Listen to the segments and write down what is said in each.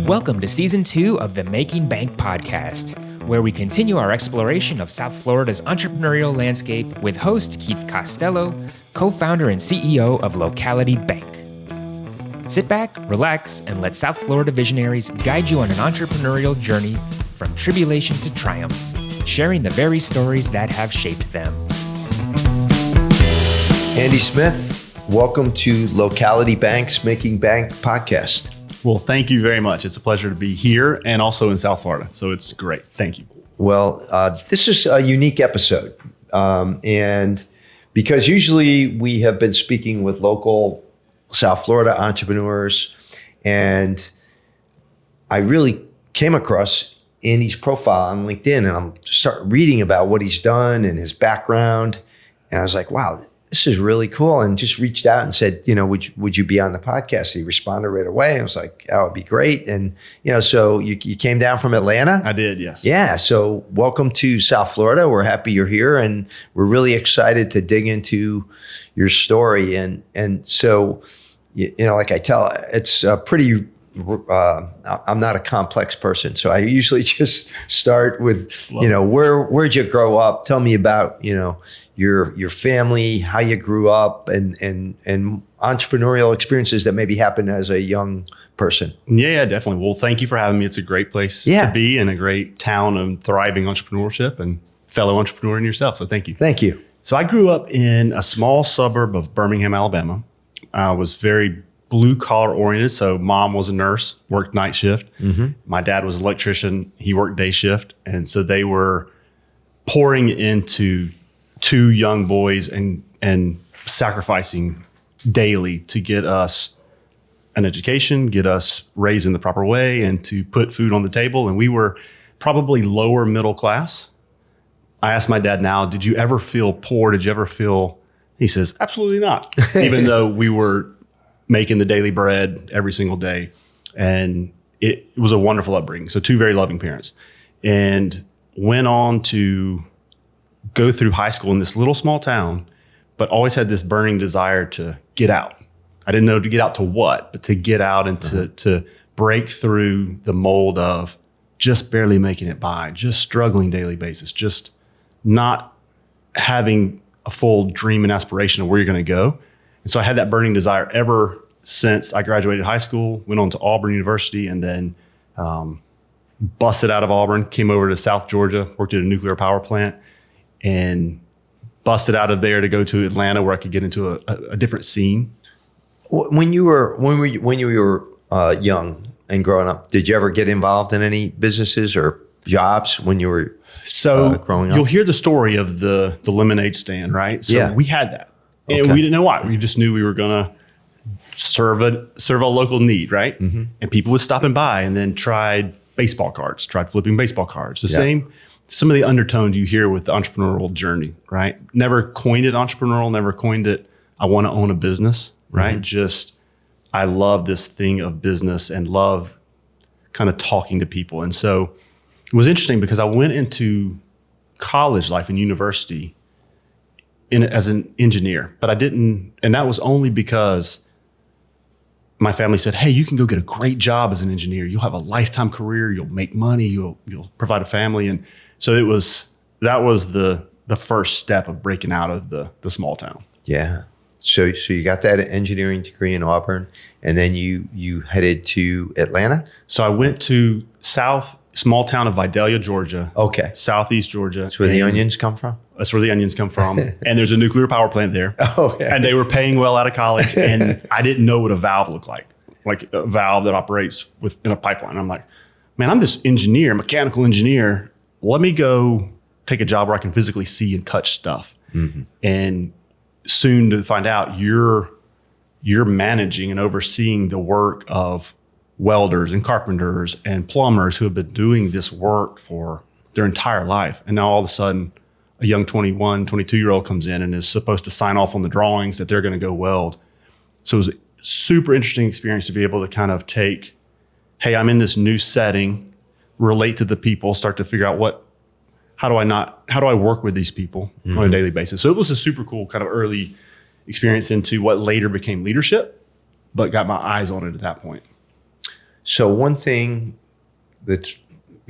Welcome to Season 2 of the Making Bank podcast, where we continue our exploration of South Florida's entrepreneurial landscape with host Keith Costello, co-founder and CEO of Locality Bank. Sit back, relax, and let South Florida visionaries guide you on an entrepreneurial journey from tribulation to triumph, sharing the very stories that have shaped them. Andy Smith, welcome to Locality Bank's Making Bank podcast. Well, thank you very much. It's a pleasure to be here and also in South Florida. So it's great. Thank you. Well, this is a unique episode. And because usually we have been speaking with local South Florida entrepreneurs, and I really came across Andy's profile on LinkedIn, and I'm start reading about what he's done and his background. And I was like, wow, this is really cool. And just reached out and said, would you be on the podcast? He responded right away. I was like, that would be great. And, so you came down from Atlanta? I did, yes. Yeah. So welcome to South Florida. We're happy you're here, and we're really excited to dig into your story. And so, like I tell, it's pretty, I'm not a complex person. So I usually just start with, where'd you grow up? Tell me about, your family, how you grew up, and entrepreneurial experiences that maybe happened as a young person. Yeah, definitely. Well, thank you for having me. It's a great place to be, and a great town of thriving entrepreneurship and fellow entrepreneur in yourself. So thank you. Thank you. So I grew up in a small suburb of Birmingham, Alabama. I was very blue collar oriented. So mom was a nurse, worked night shift. Mm-hmm. My dad was an electrician. He worked day shift. And so they were pouring into two young boys and sacrificing daily to get us an education, get us raised in the proper way, and to put food on the table. And we were probably lower middle class. I asked my dad now, did you ever feel poor? Did you ever feel, he says, absolutely not. Even though we were making the daily bread every single day. And it was a wonderful upbringing. So two very loving parents. And went on to go through high school in this little small town, but always had this burning desire to get out. I didn't know to get out to what, but to get out and to break through the mold of just barely making it by, just struggling daily basis, just not having a full dream and aspiration of where you're going to go. And so I had that burning desire ever since I graduated high school, went on to Auburn University, and then busted out of Auburn, came over to South Georgia, worked at a nuclear power plant, and busted out of there to go to Atlanta, where I could get into a different scene. When you were young and growing up, did you ever get involved in any businesses or jobs when you were growing up? You'll hear the story of the lemonade stand, right? So we had that. Okay. And we didn't know why. We just knew we were going to serve a local need, right? Mm-hmm. And people would stop and buy, and then tried baseball cards, tried flipping baseball cards. Same, some of the undertones you hear with the entrepreneurial journey, right? Never coined it entrepreneurial, never coined it, I want to own a business, right? Mm-hmm. Just, I love this thing of business and love kind of talking to people. And so it was interesting because I went into college life and university as an engineer, but I didn't, and that was only because my family said, hey, you can go get a great job as an engineer. You'll have a lifetime career. You'll make money. You'll provide a family. And so that was the first step of breaking out of the small town. Yeah. So you got that engineering degree in Auburn, and then you headed to Atlanta? So I went to small town of Vidalia, Georgia. Okay. Southeast Georgia. That's where the onions come from? That's where the onions come from. And there's a nuclear power plant there. Oh, yeah. And they were paying well out of college. And I didn't know what a valve looked like a valve that operates in a pipeline. I'm like, man, I'm this engineer, mechanical engineer. Let me go take a job where I can physically see and touch stuff. Mm-hmm. And soon to find out you're managing and overseeing the work of welders and carpenters and plumbers who have been doing this work for their entire life. And now all of a sudden, a young 21, 22-year-old comes in and is supposed to sign off on the drawings that they're going to go weld. So it was a super interesting experience to be able to kind of take, hey, I'm in this new setting, relate to the people, start to figure out how do I work with these people on a daily basis? So it was a super cool kind of early experience into what later became leadership, but got my eyes on it at that point. So one thing that's,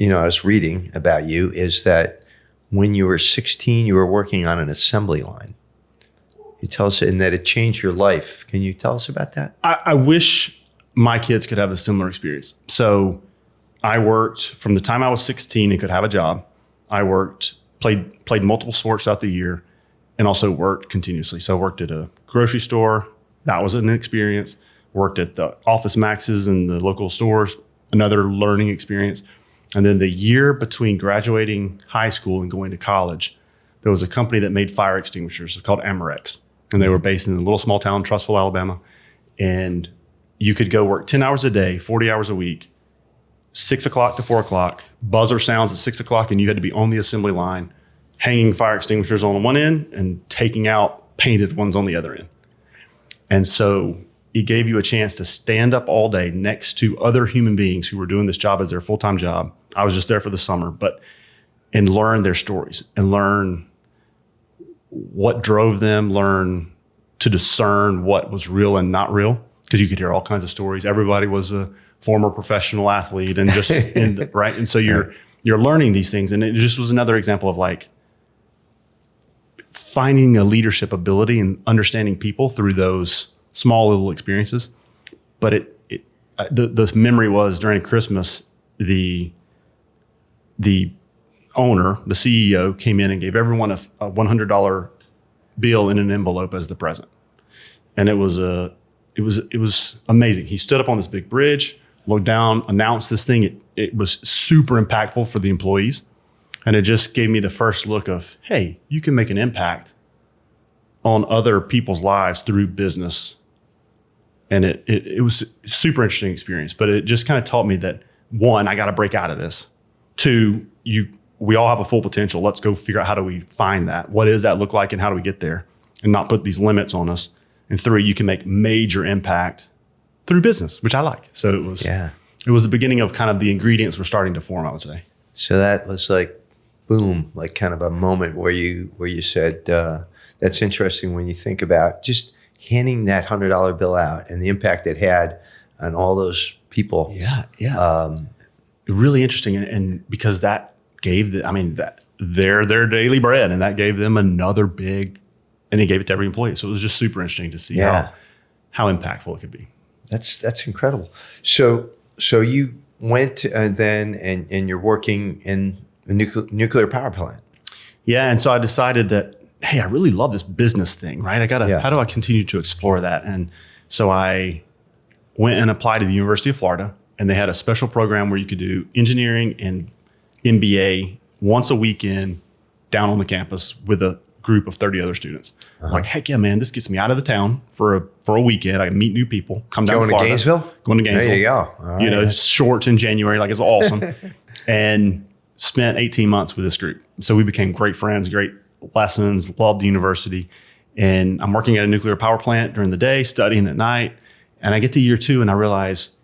I was reading about you is that when you were 16, you were working on an assembly line. You tell us, and that it changed your life. Can you tell us about that? I wish my kids could have a similar experience. So I worked from the time I was 16 and could have a job. I played multiple sports throughout the year, and also worked continuously. So I worked at a grocery store. That was an experience. Worked at the Office Maxes and the local stores, another learning experience. And then the year between graduating high school and going to college, there was a company that made fire extinguishers called Amerex. And they were based in a little small town, Trussville, Alabama. And you could go work 10 hours a day, 40 hours a week, 6 o'clock to 4 o'clock, buzzer sounds at 6 o'clock, and you had to be on the assembly line, hanging fire extinguishers on one end and taking out painted ones on the other end. And so it gave you a chance to stand up all day next to other human beings who were doing this job as their full-time job. I was just there for the summer, and learn their stories and learn what drove them, learn to discern what was real and not real, because you could hear all kinds of stories. Everybody was a former professional athlete and just, right? And so you're learning these things. And it just was another example of like finding a leadership ability and understanding people through those small little experiences. But the memory was during Christmas, the owner, the CEO, came in and gave everyone a $100 bill in an envelope as the present. And it was amazing. He stood up on this big bridge, looked down, announced this thing. It was super impactful for the employees. And it just gave me the first look of, hey, you can make an impact on other people's lives through business. And it was a super interesting experience, but it just kind of taught me that, one, I got to break out of this. Two, we all have a full potential. Let's go figure out how do we find that? What does that look like and how do we get there? And not put these limits on us. And three, you can make major impact through business, which I like. So it was the beginning of kind of the ingredients were starting to form, I would say. So that was like, boom, like kind of a moment where you said, that's interesting when you think about just handing that $100 bill out and the impact it had on all those people. Yeah. Really interesting. And because that gave their daily bread, and that gave them another big, and he gave it to every employee. So it was just super interesting to see how impactful it could be. That's incredible. So you went and you're working in a nuclear power plant. Yeah. And so I decided that, hey, I really love this business thing, right? How do I continue to explore that? And so I went and applied to the University of Florida, and they had a special program where you could do engineering and MBA once a weekend down on the campus with a group of 30 other students. I'm like, heck yeah, man, this gets me out of the town for a weekend. I meet new people, come down to Florida. Going to Gainesville. There you go. All right. Short in January, like it's awesome. And spent 18 months with this group. So we became great friends, great lessons, loved the university. And I'm working at a nuclear power plant during the day, studying at night. And I get to year 2 and I realize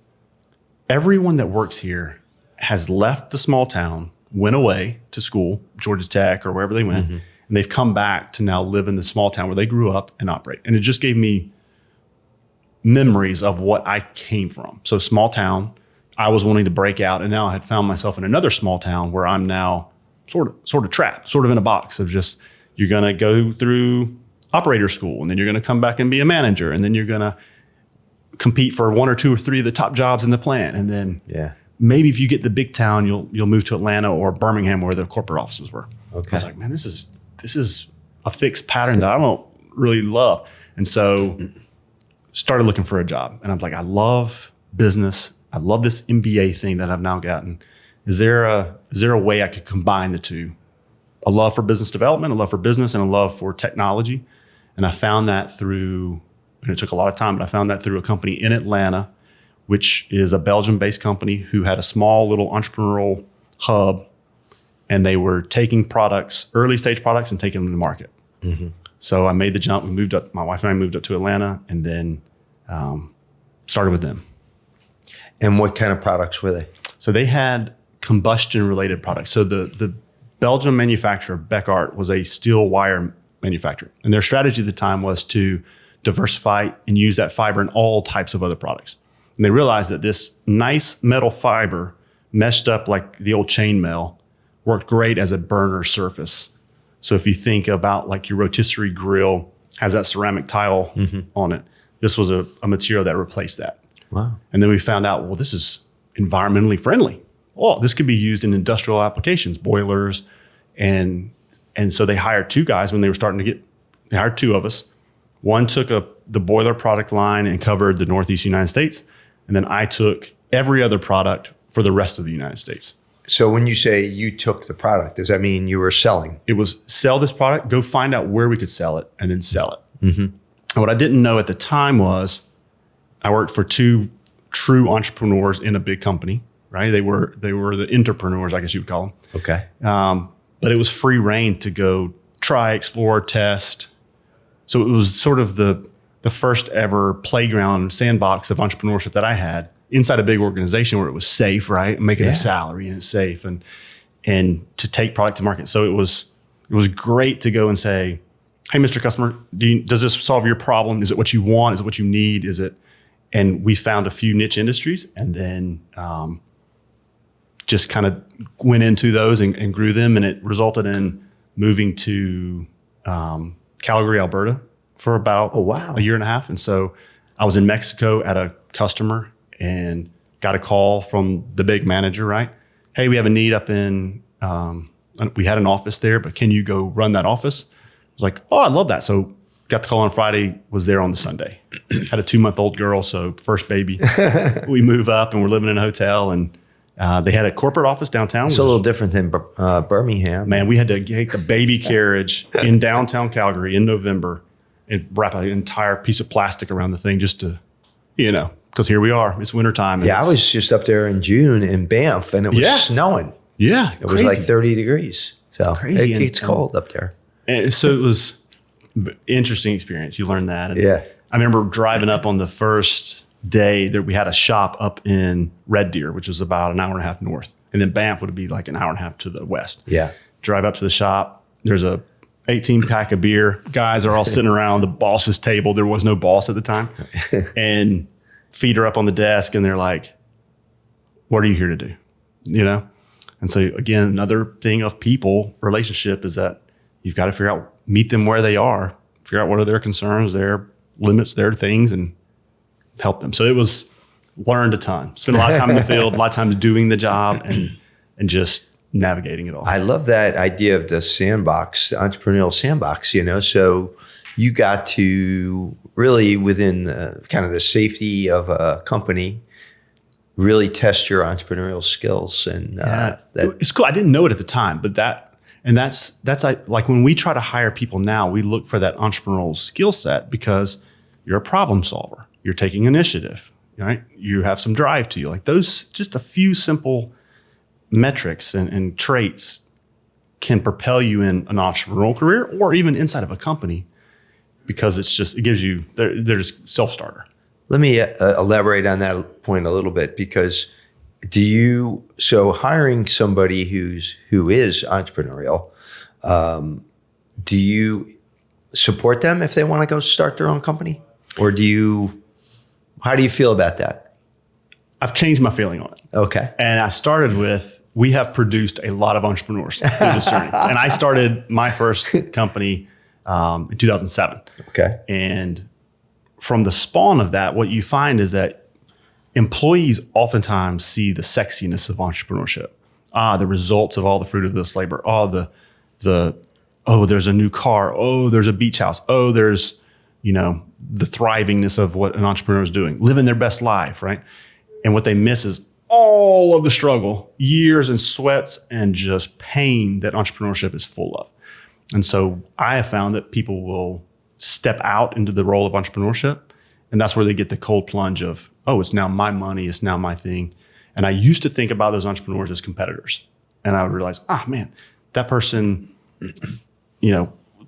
everyone that works here has left the small town, went away to school, Georgia Tech or wherever they went, and they've come back to now live in the small town where they grew up and operate. And it just gave me memories of what I came from. So small town, I was wanting to break out, and now I had found myself in another small town where I'm now sort of trapped, sort of in a box of just, you're going to go through operator school, and then you're going to come back and be a manager, and then you're going to compete for 1 or 2 or 3 of the top jobs in the plant. And then maybe if you get the big town, you'll move to Atlanta or Birmingham where the corporate offices were. Okay. I was like, man, this is a fixed pattern that I don't really love. And so started looking for a job. And I'm like, I love business. I love this MBA thing that I've now gotten. Is there a way I could combine the two? A love for business development, a love for business, and a love for technology. And I found that through, and it took a lot of time, but I found that through a company in Atlanta, which is a Belgium-based company who had a small little entrepreneurial hub, and they were taking products, early stage products, and taking them to market. So I made the jump. We moved up. My wife and I moved up to Atlanta, and then started with them. And what kind of products were they? So they had combustion-related products. So the Belgium manufacturer, Beckart, was a steel wire manufacturer, and their strategy at the time was to diversify and use that fiber in all types of other products. And they realized that this nice metal fiber meshed up like the old chainmail worked great as a burner surface. So if you think about like your rotisserie grill has that ceramic tile on it, this was a material that replaced that. Wow. And then we found out, well, this is environmentally friendly. Oh, this could be used in industrial applications, boilers. And so they hired two guys when they were starting to they hired two of us. One took the boiler product line and covered the Northeast United States. And then I took every other product for the rest of the United States. So when you say you took the product, does that mean you were selling? It was sell this product, go find out where we could sell it, and then sell it. And what I didn't know at the time was I worked for two true entrepreneurs in a big company, right? They were the entrepreneurs, I guess you would call them. Okay. But it was free reign to go try, explore, test. So it was sort of the first ever playground sandbox of entrepreneurship that I had inside a big organization where it was safe, right? Making a salary and it's safe and to take product to market. So it was great to go and say, hey, Mr. Customer, does this solve your problem? Is it what you want? Is it what you need? Is it? And we found a few niche industries and then just kind of went into those and grew them. And it resulted in moving to Calgary, Alberta for about a year and a half. And so I was in Mexico at a customer and got a call from the big manager, right? Hey, we have a need up in, we had an office there, but can you go run that office? I was like, oh, I love that. So got the call on Friday, was there on the Sunday. Had a 2-month-old girl, so first baby. We move up and we're living in a hotel and they had a corporate office downtown. It's a little different than Birmingham. Man, we had to take the baby carriage in downtown Calgary in November and wrap an entire piece of plastic around the thing just to, because here we are. It's wintertime. Yeah, I was just up there in June in Banff and it was snowing. Yeah, it was like 30 degrees. So crazy. It's cold up there. And so it was an interesting experience. You learned that. And yeah. I remember driving up on the first day that we had a shop up in Red Deer, which was about an hour and a half north. And then Banff would be like an hour and a half to the west. Yeah. Drive up to the shop. There's a 18 pack of beer. Guys are all sitting around the boss's table. There was no boss at the time. And feet are up on the desk and they're like, what are you here to do? And so again, another thing of people relationship is that you've got to figure out, meet them where they are, figure out what are their concerns, their limits, their things, and help them. So it was learned a ton. Spent a lot of time in the field, a lot of time doing the job and just navigating it all. I love that idea of the sandbox, the entrepreneurial sandbox, so you got to really within the kind of the safety of a company, really test your entrepreneurial skills. And it's cool. I didn't know it at the time, but that's like when we try to hire people now, we look for that entrepreneurial skill set because you're a problem solver. You're taking initiative, right? You have some drive to you. Like those, just a few simple metrics and traits can propel you in an entrepreneurial career or even inside of a company because it gives you, they're just self-starter. Let me elaborate on that point a little bit because hiring somebody who is entrepreneurial, do you support them if they want to go start their own company? Or how do you feel about that? I've changed my feeling on it. Okay. And I started with, we have produced a lot of entrepreneurs through this journey. And I started my first company in 2007. Okay. And from the spawn of that, what you find is that employees oftentimes see the sexiness of entrepreneurship. The results of all the fruit of this labor. There's a new car. Oh, there's a beach house. Oh, there's, the thrivingness of what an entrepreneur is doing, living their best life, right? And what they miss is all of the struggle, years and sweats and just pain that entrepreneurship is full of. And so I have found that people will step out into the role of entrepreneurship. And that's where they get the cold plunge of, it's now my money, it's now my thing. And I used to think about those entrepreneurs as competitors. And I would realize, that person,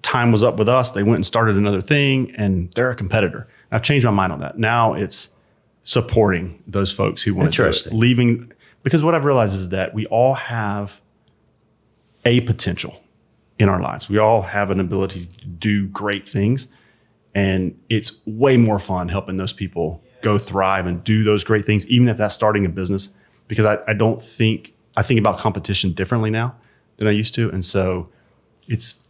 time was up with us. They went and started another thing and they're a competitor. I've changed my mind on that. Now it's supporting those folks who want to do it, leaving, because what I've realized is that we all have a potential in our lives. We all have an ability to do great things. And it's way more fun helping those people go thrive and do those great things, even if that's starting a business, because I think about competition differently now than I used to. And so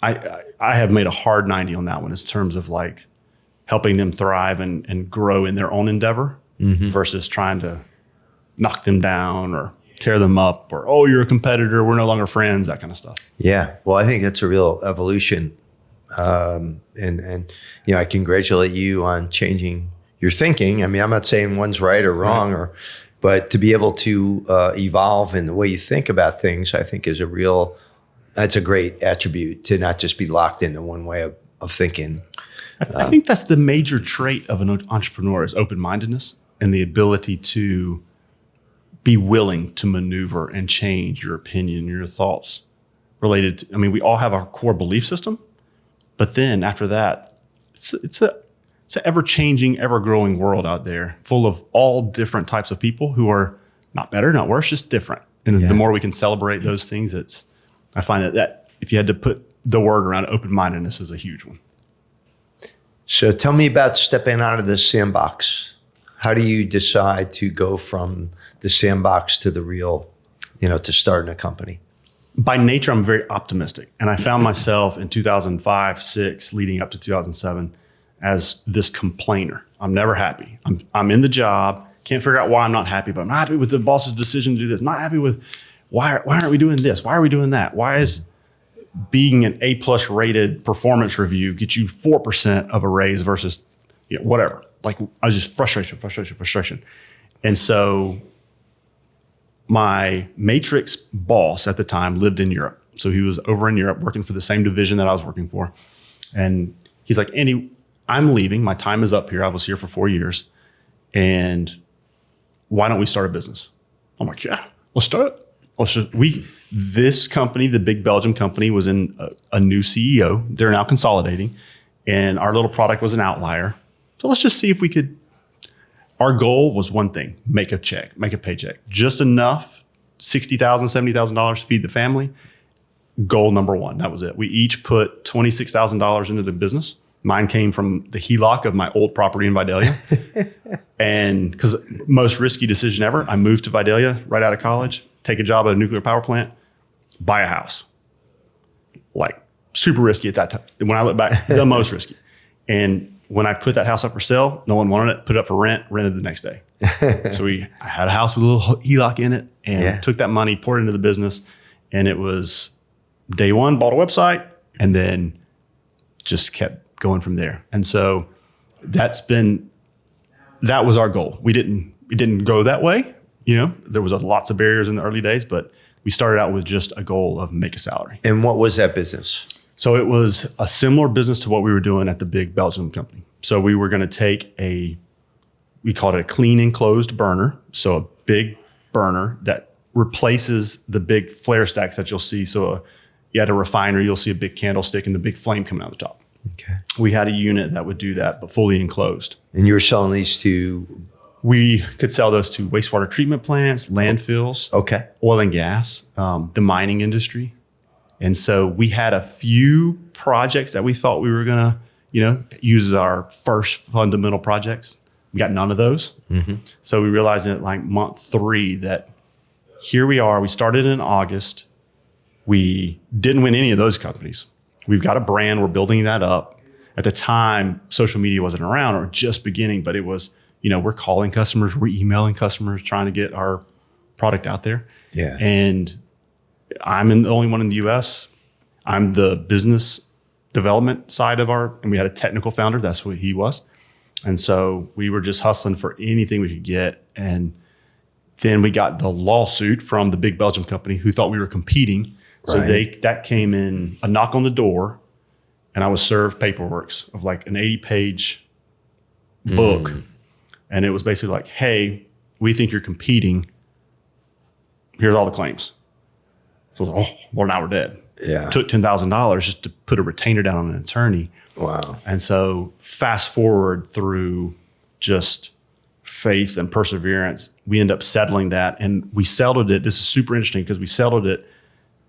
I have made a hard 90 on that one in terms of like helping them thrive and grow in their own endeavor versus trying to knock them down or tear them up or, oh, you're a competitor, we're no longer friends, that kind of stuff. Yeah. Well, I think that's a real evolution. And I congratulate you on changing your thinking. I mean, I'm not saying one's right or wrong, but to be able to evolve in the way you think about things, I think that's a great attribute, to not just be locked into one way of thinking. I think that's the major trait of an entrepreneur is open-mindedness and the ability to be willing to maneuver and change your opinion, your thoughts related to, I mean, we all have our core belief system, but then after that, it's an ever-changing, ever-growing world out there full of all different types of people who are not better, not worse, just different. And the more we can celebrate those things, I find that if you had to put the word around open-mindedness is a huge one. So tell me about stepping out of the sandbox. How do you decide to go from the sandbox to the real, to starting a company? By nature, I'm very optimistic. And I found myself in 2005, 6, leading up to 2007, as this complainer. I'm never happy. I'm in the job, can't figure out why I'm not happy, but I'm not happy with the boss's decision to do this. I'm not happy with why aren't we doing this? Why are we doing that? Why is being an A+ rated performance review get you 4% of a raise versus whatever? Like, I was just frustration. And so my Matrix boss at the time lived in Europe. So he was over in Europe working for the same division that I was working for. And he's like, Andy, I'm leaving. My time is up here. I was here for 4 years. And why don't we start a business? I'm like, yeah, let's start it. This company, the big Belgium company, was in a new CEO. They're now consolidating. And our little product was an outlier. So let's just see if we could. Our goal was one thing: make a paycheck, just enough, $60,000, $70,000 to feed the family. Goal number one. That was it. We each put $26,000 into the business. Mine came from the HELOC of my old property in Vidalia. And because most risky decision ever, I moved to Vidalia right out of college, take a job at a nuclear power plant, buy a house. Like super risky at that time. When I look back, the most risky. And when I put that house up for sale, no one wanted it, put it up for rent, rented the next day. So I had a house with a little HELOC in it and took that money, poured it into the business. And it was day one, bought a website, and then just kept going from there. And so that was our goal. It didn't go that way. There was lots of barriers in the early days, but we started out with just a goal of make a salary. And what was that business? So it was a similar business to what we were doing at the big Belgium company. So we were going to take we called it a clean enclosed burner. So a big burner that replaces the big flare stacks that you'll see. So you had a refinery, you'll see a big candlestick and the big flame coming out the top. Okay. We had a unit that would do that, but fully enclosed. And you were selling these to? We could sell those to wastewater treatment plants, landfills, oil and gas, the mining industry. And so we had a few projects that we thought we were going to, use as our first fundamental projects. We got none of those. Mm-hmm. So we realized in like month 3 that here we are. We started in August. We didn't win any of those companies. We've got a brand. We're building that up. At the time, social media wasn't around or just beginning, but it was, we're calling customers, we're emailing customers, trying to get our product out there. Yeah. And I'm the only one in the US. I'm the business development side and we had a technical founder. That's what he was. And so we were just hustling for anything we could get. And then we got the lawsuit from the big Belgium company who thought we were competing. So that came in, a knock on the door, and I was served paperwork of like an 80-page book. And it was basically like, hey, we think you're competing. Here's all the claims. So now we're dead. Yeah. Took $10,000 just to put a retainer down on an attorney. Wow. And so fast forward through just faith and perseverance, we end up settling that. And we settled it. This is super interesting because we settled it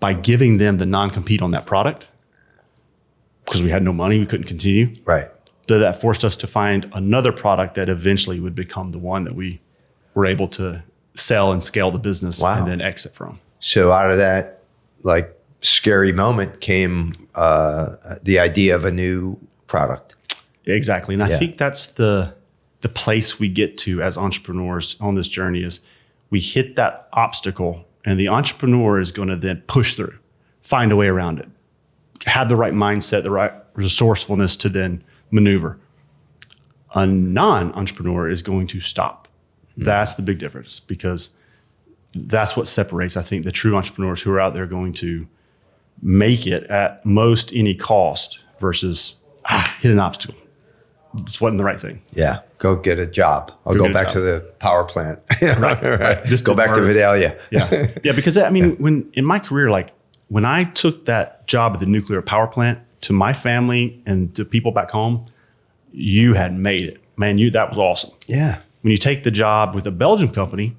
by giving them the non-compete on that product because we had no money. We couldn't continue. Right. that forced us to find another product that eventually would become the one that we were able to sell and scale the business and then exit from. So out of that like scary moment came the idea of a new product. Exactly. And I think that's the place we get to as entrepreneurs on this journey is we hit that obstacle and the entrepreneur is going to then push through, find a way around it, have the right mindset, the right resourcefulness to then maneuver. A non-entrepreneur is going to stop. That's the big difference because that's what separates, I think, the true entrepreneurs who are out there going to make it at most any cost versus hit an obstacle. This wasn't the right thing. Yeah. Go get a job. I'll go back to the power plant. right. Just go back to Vidalia. Yeah. Yeah. Because I mean, when in my career, like when I took that job at the nuclear power plant to my family and to people back home, you had made it, man. That was awesome. Yeah. When you take the job with a Belgian company,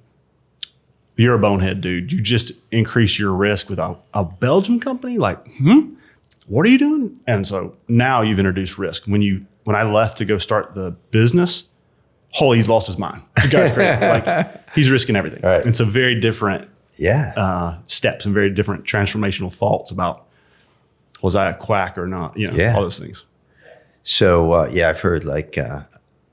you're a bonehead, dude. You just increase your risk with a Belgian company. Like, what are you doing? And so now you've introduced risk. When I left to go start the business, he's lost his mind. The guy's crazy. Like he's risking everything. Right. It's a very different steps and very different transformational thoughts about was I a quack or not? All those things. So I've heard like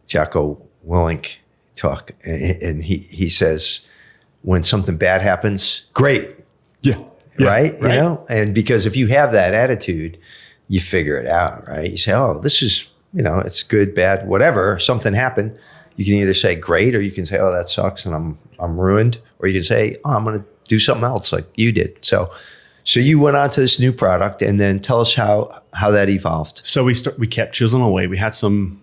Jocko Willink talk, and he says when something bad happens, great. Yeah. Right? You know? And because if you have that attitude, you figure it out, right? You say, oh, this is, it's good, bad, whatever. Something happened. You can either say great, or you can say, oh, that sucks and I'm ruined. Or you can say, oh, I'm going to do something else like you did. So you went on to this new product, and then tell us how that evolved. So we kept chiseling away. We had some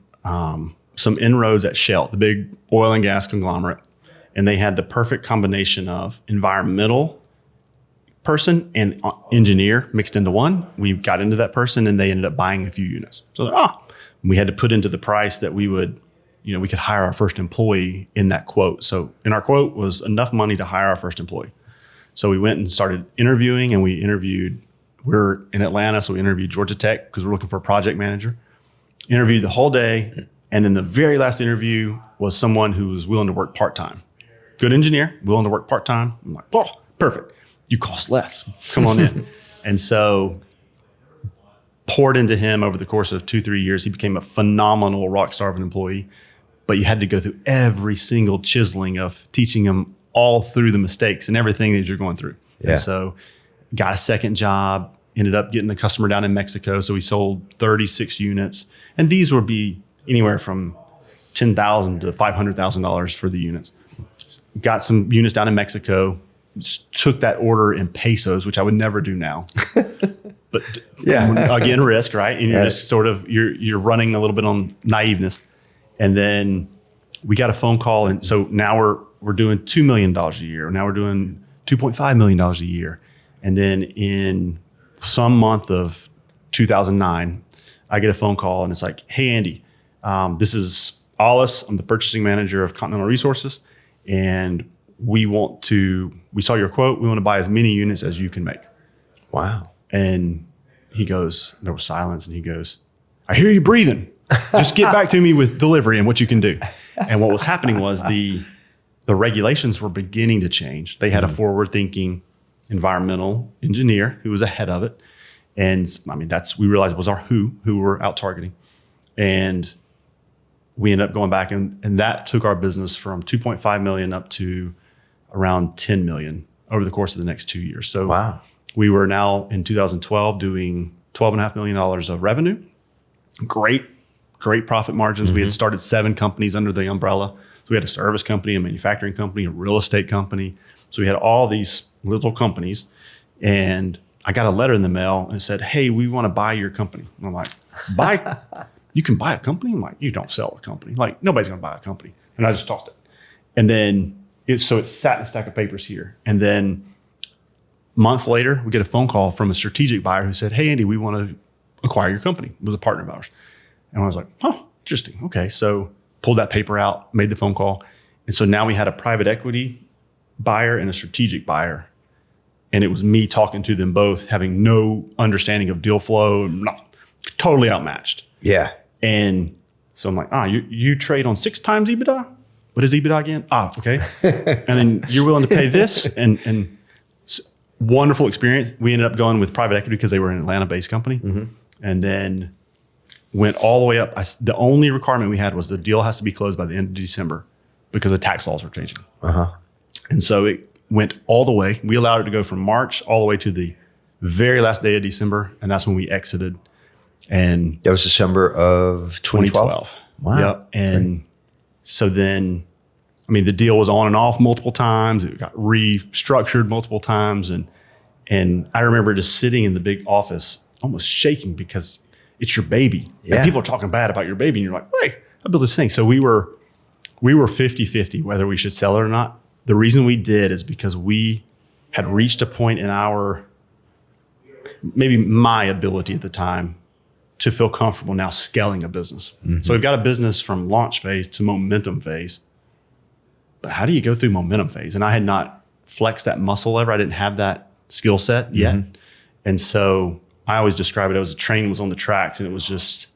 inroads at Shell, the big oil and gas conglomerate, and they had the perfect combination of environmental person and engineer mixed into one. We got into that person, and they ended up buying a few units. So we had to put into the price that we would, we could hire our first employee in that quote. So in our quote was enough money to hire our first employee. So we went and started interviewing, and we're in Atlanta, so we interviewed Georgia Tech because we're looking for a project manager. Interviewed the whole day, and then the very last interview was someone who was willing to work part-time. Good engineer, willing to work part-time. I'm like, oh, perfect. You cost less. Come on in. And so poured into him over the course of 2-3 years. He became a phenomenal rock star of an employee, but you had to go through every single chiseling of teaching him all through the mistakes and everything that you're going through. Yeah. And so got a second job, ended up getting a customer down in Mexico. So we sold 36 units, and these would be anywhere from $10,000 to $500,000 for the units. Got some units down in Mexico, took that order in pesos, which I would never do now. But again, risk, right? And you're just sort of, you're running a little bit on naiveness. And then we got a phone call. And so now we're doing $2 million a year. Now we're doing $2.5 million a year. And then in some month of 2009, I get a phone call, and it's like, hey, Andy, this is Alice. I'm the purchasing manager of Continental Resources. And we saw your quote. We want to buy as many units as you can make. Wow. And he goes, there was silence, and he goes, I hear you breathing. Just get back to me with delivery and what you can do. And what was happening was the regulations were beginning to change. They had a forward-thinking environmental engineer who was ahead of it. And I mean, we realized was our who we're out targeting. And we ended up going back, and that took our business from 2.5 million up to around 10 million over the course of the next 2 years. So we were now in 2012 doing $12.5 million of revenue. Great profit margins. We had started 7 companies under the umbrella. So we had a service company, a manufacturing company, a real estate company. So we had all these little companies, and I got a letter in the mail, and it said, hey, we want to buy your company. And I'm like, you can buy a company? I'm like, you don't sell a company. Like, nobody's going to buy a company. And I just tossed it. And then it sat in a stack of papers here. And then a month later, we get a phone call from a strategic buyer who said, hey, Andy, we want to acquire your company. It was a partner of ours. And I was like, oh, interesting. Okay. So pulled that paper out, made the phone call. And so now we had a private equity buyer and a strategic buyer. And it was me talking to them both, having no understanding of deal flow, nothing, totally outmatched. Yeah. And So I'm like, you trade on 6 times EBITDA? What is EBITDA again? Okay. And then you're willing to pay this and wonderful experience. We ended up going with private equity because they were an Atlanta-based company. And then went all the way up. The only requirement we had was the deal has to be closed by the end of December because the tax laws were changing. And so it went all the way. We allowed it to go from March all the way to the very last day of December. And that's when we exited. And that was December of 2012. Wow. Yep. And so then, I mean, the deal was on and off multiple times. It got restructured multiple times. And I remember just sitting in the big office, almost shaking because it's your baby. Yeah. And people are talking bad about your baby. And you're like, wait, I built this thing. So we were 50-50 whether we should sell it or not. The reason we did is because we had reached a point in maybe my ability at the time to feel comfortable now scaling a business. So we've got a business from launch phase to momentum phase. But how do you go through momentum phase? And I had not flexed that muscle ever. I didn't have that skill set yet. And so I always describe it as a train was on the tracks and it was just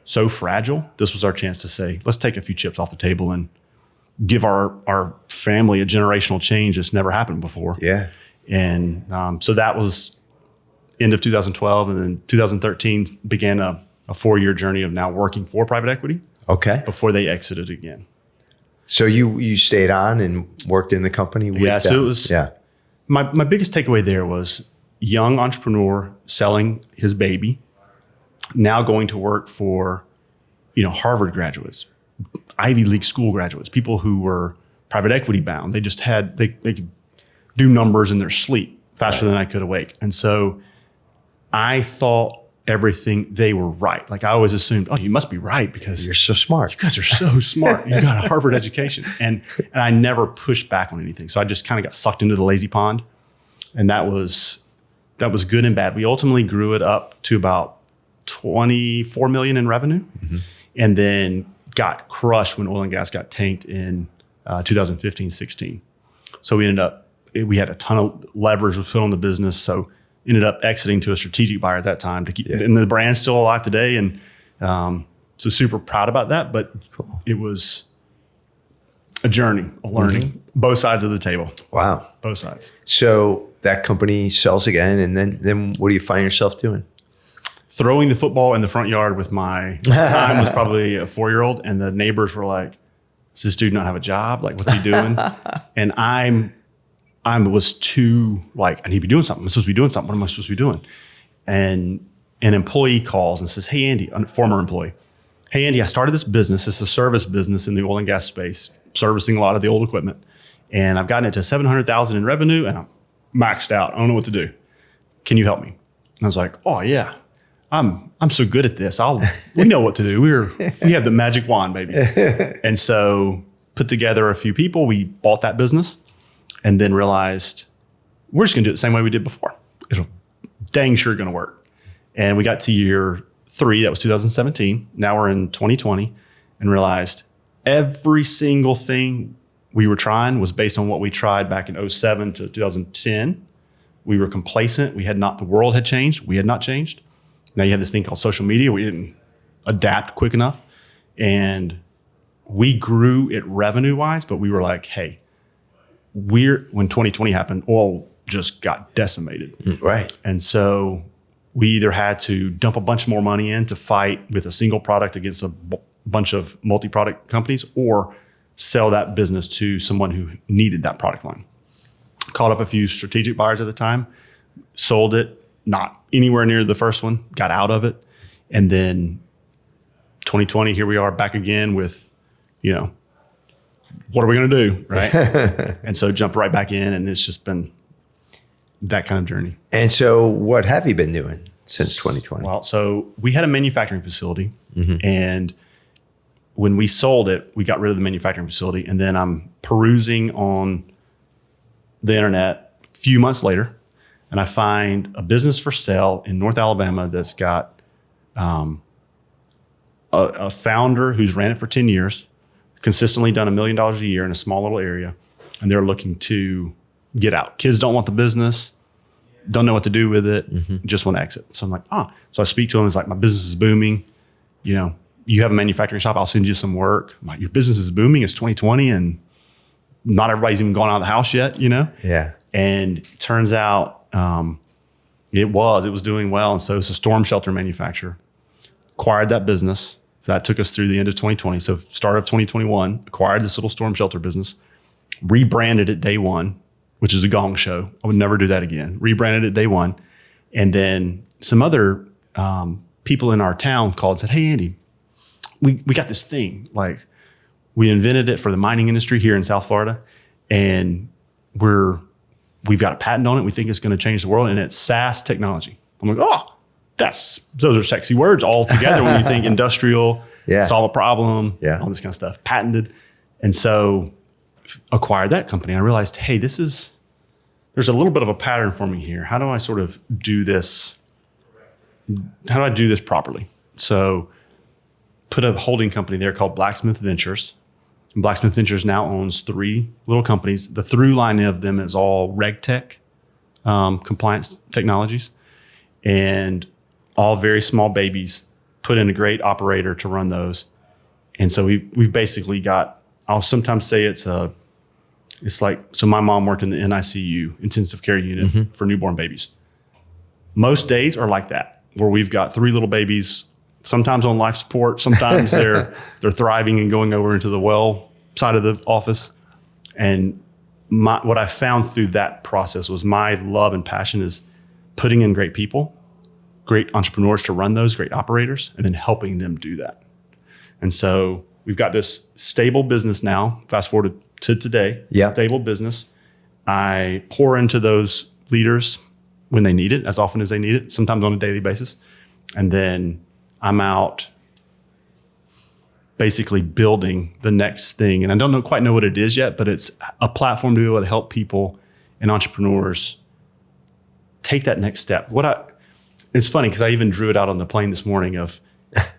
so fragile. This was our chance to say, let's take a few chips off the table and give our family a generational change that's never happened before. Yeah. And so that was end of 2012. And then 2013 began a 4-year journey of now working for private equity. Okay. Before they exited again. So you stayed on and worked in the company with them? So it was, my biggest takeaway there was young entrepreneur selling his baby, now going to work for, Harvard graduates, Ivy League school graduates, people who were private equity bound. They just they could do numbers in their sleep faster than I could awake. And so I thought they were right. Like I always assumed, you must be right because you're so smart. You guys are so smart. You got a Harvard education. And I never pushed back on anything. So I just kind of got sucked into the lazy pond. And that was good and bad. We ultimately grew it up to about 24 million in revenue and then got crushed when oil and gas got tanked in 2015-16. So we had a ton of leverage we put on the business. So ended up exiting to a strategic buyer at that time to keep, and the brand's still alive today. And so super proud about that, but it was a journey, a learning, both sides of the table. Wow. Both sides. So that company sells again. And then what do you find yourself doing? Throwing the football in the front yard with my time was probably a 4-year-old. And the neighbors were like, does this dude not have a job? Like, what's he doing? And I was too like, I need to be doing something. I'm supposed to be doing something. What am I supposed to be doing? And an employee calls and says, hey, Andy, a former employee. Hey, Andy, I started this business. It's a service business in the oil and gas space, servicing a lot of the old equipment. And I've gotten it to $700,000 in revenue and I'm maxed out. I don't know what to do. Can you help me? And I was like, oh yeah, I'm so good at this. We know what to do. We have the magic wand, baby. And so put together a few people. We bought that business. And then realized we're just going to do it the same way we did before. It'll dang sure going to work. And we got to year 3, that was 2017. Now we're in 2020 and realized every single thing we were trying was based on what we tried back in 2007 to 2010. We were complacent. The world had changed. We had not changed. Now you have this thing called social media. We didn't adapt quick enough. And we grew it revenue wise, but we were like, hey, when 2020 happened, oil just got decimated. Right. And so we either had to dump a bunch more money in to fight with a single product against a bunch of multi-product companies or sell that business to someone who needed that product line. Called up a few strategic buyers at the time, sold it, not anywhere near the first one, got out of it. And then 2020, here we are back again with, what are we going to do? Right. And so jump right back in. And it's just been that kind of journey. And so what have you been doing since 2020? Well, so we had a manufacturing facility and when we sold it, we got rid of the manufacturing facility. And then I'm perusing on the internet a few months later and I find a business for sale in North Alabama that's got a founder who's ran it for 10 years, consistently done $1 million a year in a small little area, and they're looking to get out. Kids don't want the business, don't know what to do with it, just want to exit. So I'm like, So I speak to him. It's like, my business is booming. you have a manufacturing shop, I'll send you some work. I'm like, your business is booming. It's 2020 and not everybody's even gone out of the house yet, Yeah. And it turns out it was doing well. And so it's a storm shelter manufacturer. Acquired that business. So that took us through the end of 2020. So start of 2021, acquired this little storm shelter business, rebranded it day one, which is a gong show. I would never do that again. Rebranded it day one. And then some other people in our town called and said, hey, Andy, we got this thing. Like, we invented it for the mining industry here in South Florida. And we've got a patent on it. We think it's going to change the world. And it's SaaS technology. I'm like, oh, those are sexy words all together when you think industrial, solve a problem, all this kind of stuff, patented. And so acquired that company. I realized, hey, there's a little bit of a pattern for me here. How do I sort of do this? How do I do this properly? So put a holding company there called Blacksmith Ventures. And Blacksmith Ventures now owns 3 little companies. The through line of them is all RegTech, compliance technologies, and all very small babies, put in a great operator to run those. And so we've basically got, I'll sometimes say so my mom worked in the NICU, intensive care unit for newborn babies. Most days are like that, where we've got 3 little babies, sometimes on life support, sometimes they're thriving and going over into the well side of the office. And what I found through that process was my love and passion is putting in great people, great entrepreneurs to run those, great operators, and then helping them do that. And so we've got this stable business now, fast forward to today, stable business. I pour into those leaders when they need it, as often as they need it, sometimes on a daily basis. And then I'm out basically building the next thing. And I don't quite know what it is yet, but it's a platform to be able to help people and entrepreneurs take that next step. It's funny because I even drew it out on the plane this morning of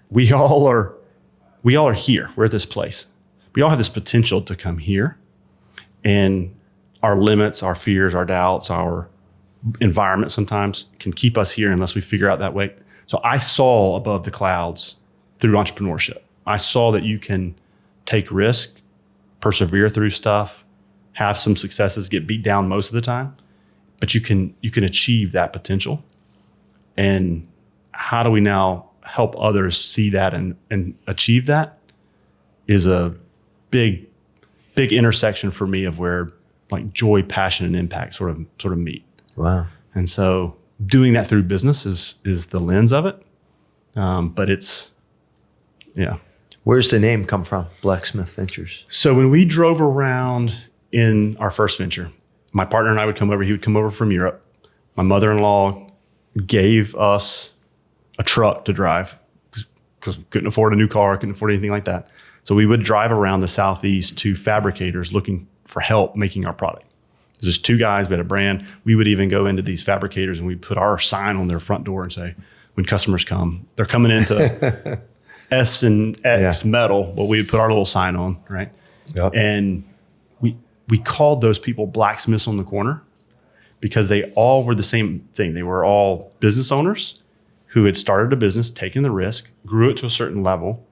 we all are here. We're at this place. We all have this potential to come here, and our limits, our fears, our doubts, our environment sometimes can keep us here unless we figure out that way. So I saw above the clouds through entrepreneurship. I saw that you can take risk, persevere through stuff, have some successes, get beat down most of the time, but you can achieve that potential. And how do we now help others see that and achieve that is a big intersection for me of where like joy, passion, and impact sort of meet. Wow. And so doing that through business is the lens of it. But it's, yeah. Where's the name come from, Blacksmith Ventures? So when we drove around in our first venture, my partner and I would come over. He would come over from Europe. My mother-in-law gave us a truck to drive because we couldn't afford a new car, couldn't afford anything like that. So we would drive around the Southeast to fabricators looking for help making our product. There's 2 guys, we had a brand. We would even go into these fabricators and we'd put our sign on their front door and say, when customers come, they're coming into S and X metal, but we would put our little sign on, right? Yep. And we called those people blacksmiths on the corner because they all were the same thing. They were all business owners who had started a business, taken the risk, grew it to a certain level,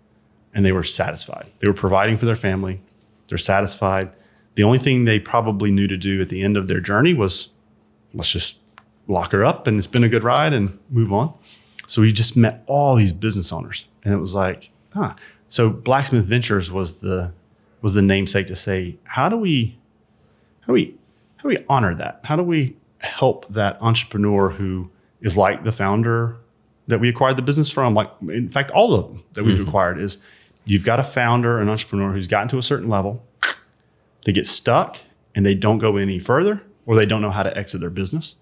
and they were satisfied. They were providing for their family. They're satisfied. The only thing they probably knew to do at the end of their journey was, let's just lock her up and it's been a good ride and move on. So we just met all these business owners and it was like, So Blacksmith Ventures was the namesake to say, how do we honor that? How do we help that entrepreneur who is like the founder that we acquired the business from? Like, in fact, all of them that we've acquired is you've got a founder, an entrepreneur who's gotten to a certain level. They get stuck and they don't go any further, or they don't know how to exit their business.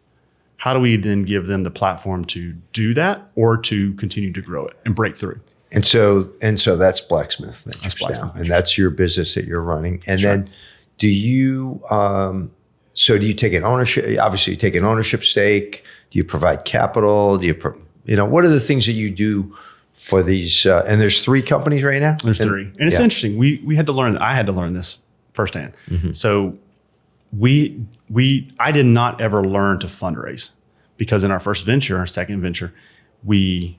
How do we then give them the platform to do that or to continue to grow it and break through? And so that's Blacksmith Ventures. That's Blacksmith now. Ventures. And that's your business that you're running. And then do you take an ownership, obviously you take an ownership stake? Do you provide capital? What are the things that you do for these? And there's 3 companies right now? There's 3. And it's interesting. We had to learn, I had to learn this firsthand. Mm-hmm. So I did not ever learn to fundraise because in our first venture, our second venture, we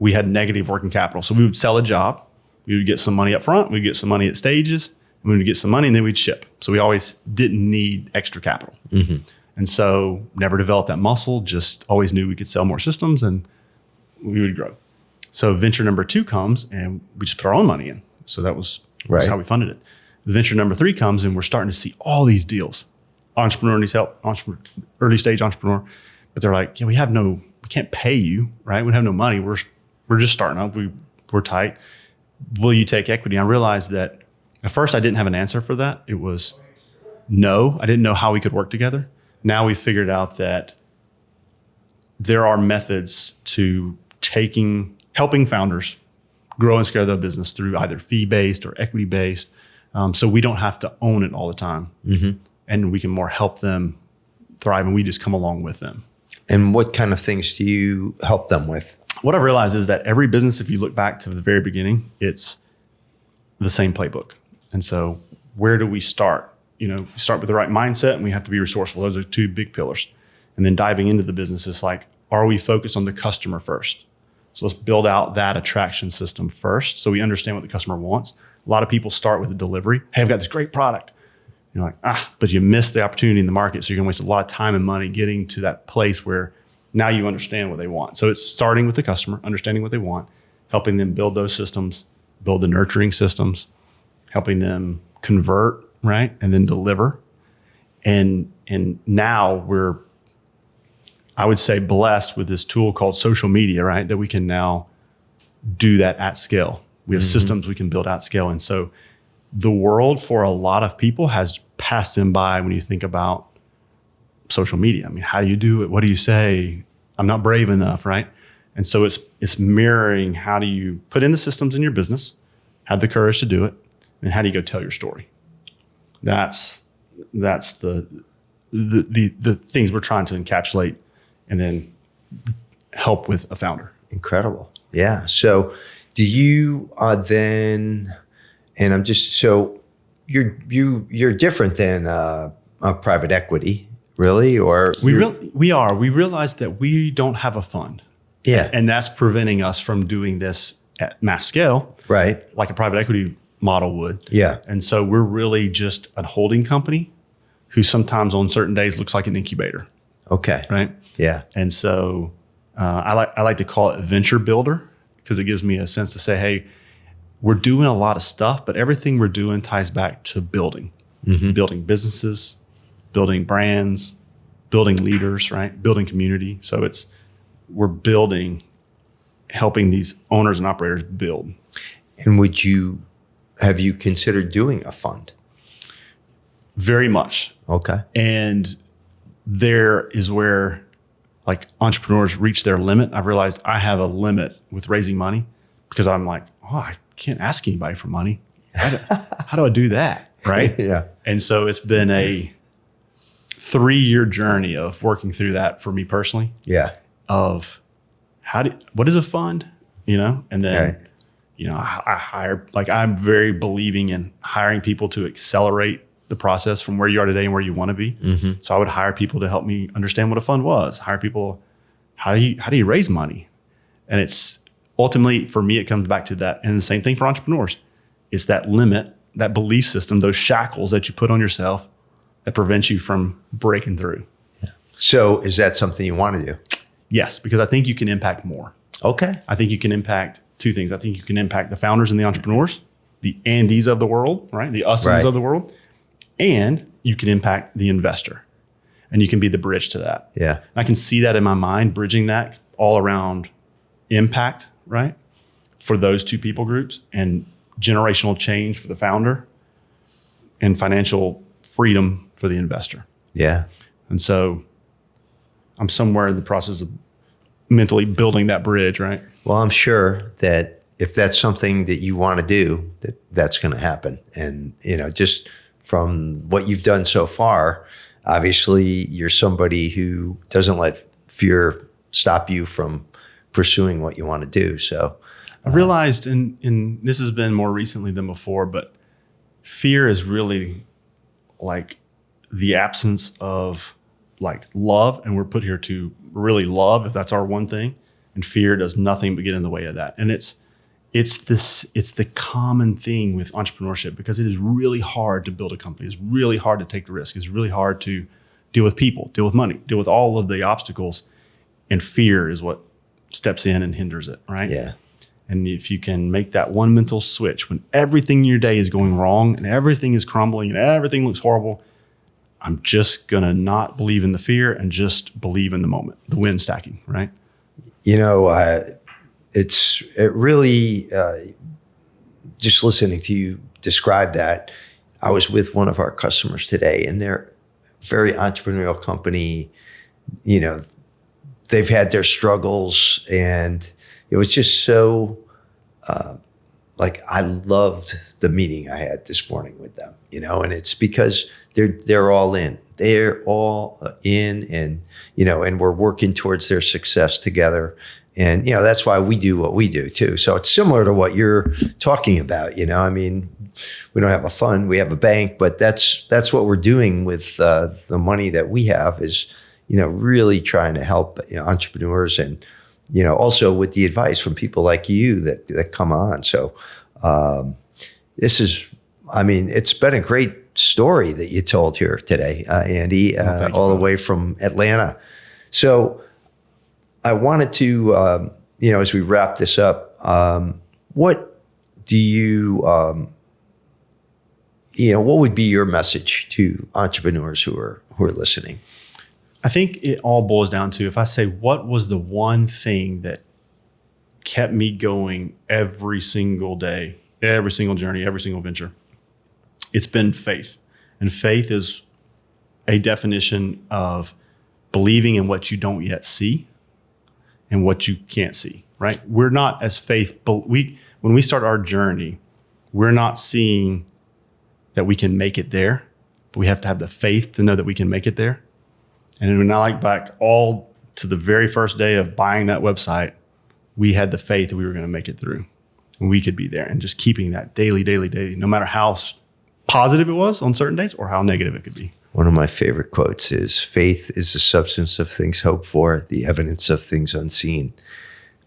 we had negative working capital. So we would sell a job, we would get some money up front, we'd get some money at stages, and we would get some money and then we'd ship. So we always didn't need extra capital. And so never developed that muscle, just always knew we could sell more systems and we would grow. So venture number 2 comes and we just put our own money in. So that was how we funded it. Venture number 3 comes and we're starting to see all these deals. Entrepreneur needs help, early stage entrepreneur. But they're like, yeah, we can't pay you, right? We have no money. We're just starting up. We're tight. Will you take equity? I realized that at first I didn't have an answer for that. It was no. I didn't know how we could work together. Now we figured out that there are methods to helping founders grow and scale their business through either fee-based or equity-based. So we don't have to own it all the time. And we can more help them thrive and we just come along with them. And what kind of things do you help them with? What I've realized is that every business, if you look back to the very beginning, it's the same playbook. And so where do we start? We start with the right mindset and we have to be resourceful. Those are 2 big pillars. And then diving into the business is like, are we focused on the customer first? So let's build out that attraction system first so we understand what the customer wants. A lot of people start with the delivery. Hey, I've got this great product. You're like, but you missed the opportunity in the market. So you're going to waste a lot of time and money getting to that place where now you understand what they want. So it's starting with the customer, understanding what they want, helping them build those systems, build the nurturing systems, helping them convert, right? And then deliver. And now we're, I would say, blessed with this tool called social media, right? That we can now do that at scale. We have systems we can build at scale. And so the world for a lot of people has passed them by when you think about social media. I mean, how do you do it? What do you say? I'm not brave enough, right? And so it's mirroring how do you put in the systems in your business, have the courage to do it, and how do you go tell your story? That's the things we're trying to encapsulate and then help with a founder. Incredible. Yeah. So do you then, and I'm just, so you're different than a private equity, really? Or we are. We realized that we don't have a fund. Yeah. And that's preventing us from doing this at mass scale. Right. Like a private equity model would. Yeah. And so we're really just a holding company who sometimes on certain days looks like an incubator. Okay. Right. Yeah. And so I like to call it venture builder because it gives me a sense to say, hey, we're doing a lot of stuff, but everything we're doing ties back to building, building businesses, building brands, building leaders, right? Building community. So we're building, helping these owners and operators build. And have you considered doing a fund? Very much. Okay. And there is where like entrepreneurs reach their limit. I've realized I have a limit with raising money because I'm like, I can't ask anybody for money. How do I do that? Right. Yeah. And so it's been a 3-year journey of working through that for me personally. Yeah. Of what is a fund, and then, Right. I hire, like I'm very believing in hiring people to accelerate the process from where you are today and where you want to be. So I would hire people to help me understand what a fund was, hire people, how do you raise money? And it's ultimately for me, it comes back to that. And the same thing for entrepreneurs. It's that limit, that belief system, those shackles that you put on yourself that prevents you from breaking through. Yeah. So is that something you want to do? Yes, because I think you can impact more. Okay. I think you can impact 2 things. I think you can impact the founders and the entrepreneurs, the Andys of the world, right? The Usins Right. of the world. And you can impact the investor. And you can be the bridge to that. Yeah. I can see that in my mind, bridging that all around impact, right? For those 2 people groups and generational change for the founder and financial freedom for the investor. Yeah. And so I'm somewhere in the process of mentally building that bridge, right? Well, I'm sure that if that's something that you want to do, that's going to happen. And, just from what you've done so far, obviously you're somebody who doesn't let fear stop you from pursuing what you want to do. So I've realized, and this has been more recently than before, but fear is really like the absence of like love. And we're put here to really love, if that's our one thing. and fear does nothing but get in the way of that. And it's the common thing with entrepreneurship, because it is really hard to build a company. It's really hard to take the risk. It's really hard to deal with people, deal with money, deal with all of the obstacles. And fear is what steps in and hinders it, right? Yeah. And if you can make that one mental switch when everything in your day is going wrong and everything is crumbling and everything looks horrible, I'm just going to not believe in the fear and just believe in the moment, the win stacking, right? You know, it really, just listening to you describe that, I was with one of our customers today, and they're a very entrepreneurial company. You know, they've had their struggles, and it was just so, I loved the meeting I had this morning with them, you know, and it's because they're all in. They're all in, and, you know, and we're working towards their success together. And, you know, that's why we do what we do too. So it's similar to what you're talking about, you know. I mean, we don't have a fund, we have a bank, but that's what we're doing with the money that we have, is, you know, really trying to help, you know, entrepreneurs, and, you know, also with the advice from people like you that come on. So this is, I mean, it's been a great story that you told here today, Andy, all the way from Atlanta. So I wanted to, you know, as we wrap this up, what do you, you know, what would be your message to entrepreneurs who are listening? I think it all boils down to, if I say, what was the one thing that kept me going every single day, every single journey, every single venture? It's been faith. And faith is a definition of believing in what you don't yet see and what you can't see, right? We're not as faith, but when we start our journey, we're not seeing that we can make it there, but we have to have the faith to know that we can make it there. And when I look back all to the very first day of buying that website, we had the faith that we were going to make it through, and we could be there, and just keeping that daily, no matter how positive it was on certain days or how negative it could be. One of my favorite quotes is, faith is the substance of things hoped for, the evidence of things unseen,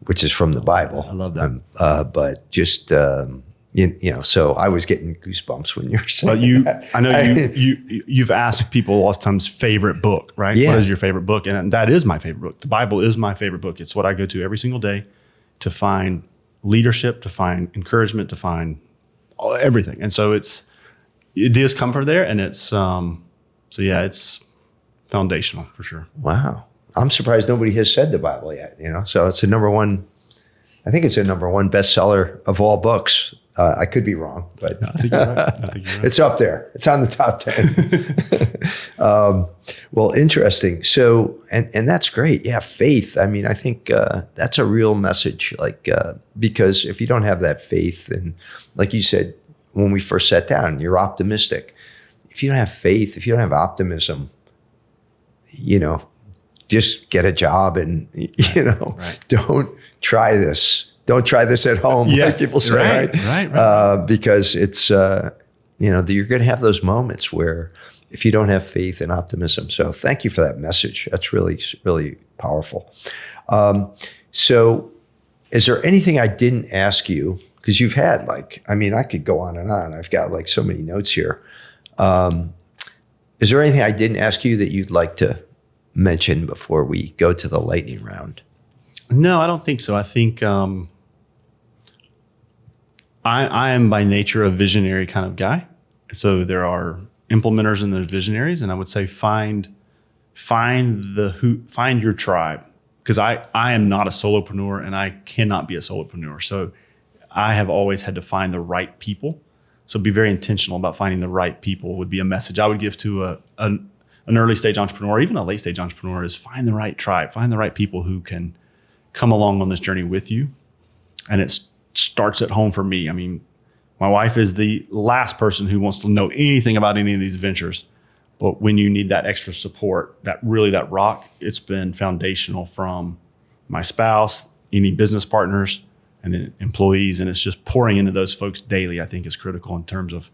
which is from the Bible. I love that. But just, you know, so I was getting goosebumps when you were saying that. I know you've asked people a lot of times favorite book, right? Yeah. What is your favorite book? And that is my favorite book. The Bible is my favorite book. It's what I go to every single day to find leadership, to find encouragement, to find everything. And so it does come from there, and it's, so yeah, it's foundational for sure. Wow. I'm surprised nobody has said the Bible yet, you know? So it's I think it's a number one bestseller of all books. I could be wrong, but I think you're right. It's up there. It's on the top 10. Well, interesting. So, and that's great. Yeah. Faith. I mean, I think that's a real message, because if you don't have that faith, and like you said, when we first sat down, you're optimistic. If you don't have faith, if you don't have optimism, you know, just get a job, and, you know, right. Don't try this. Don't try this at home, like people say, right? Because it's, you know, you're going to have those moments where, if you don't have faith and optimism. So thank you for that message. That's really, really powerful. So is there anything I didn't ask you? Because you've had I could go on and on. I've got so many notes here. Is there anything I didn't ask you that you'd like to mention before we go to the lightning round? No, I don't think so. I think I am by nature a visionary kind of guy. So there are implementers and there's visionaries, and I would say find your tribe, because I am not a solopreneur, and I cannot be a solopreneur. So I have always had to find the right people. So be very intentional about finding the right people would be a message I would give to an early stage entrepreneur, even a late stage entrepreneur, is find the right tribe, find the right people who can come along on this journey with you. And it starts at home for me. I mean, my wife is the last person who wants to know anything about any of these ventures. But when you need that extra support, that rock, it's been foundational from my spouse, any business partners, and then employees. And it's just pouring into those folks daily, I think, is critical in terms of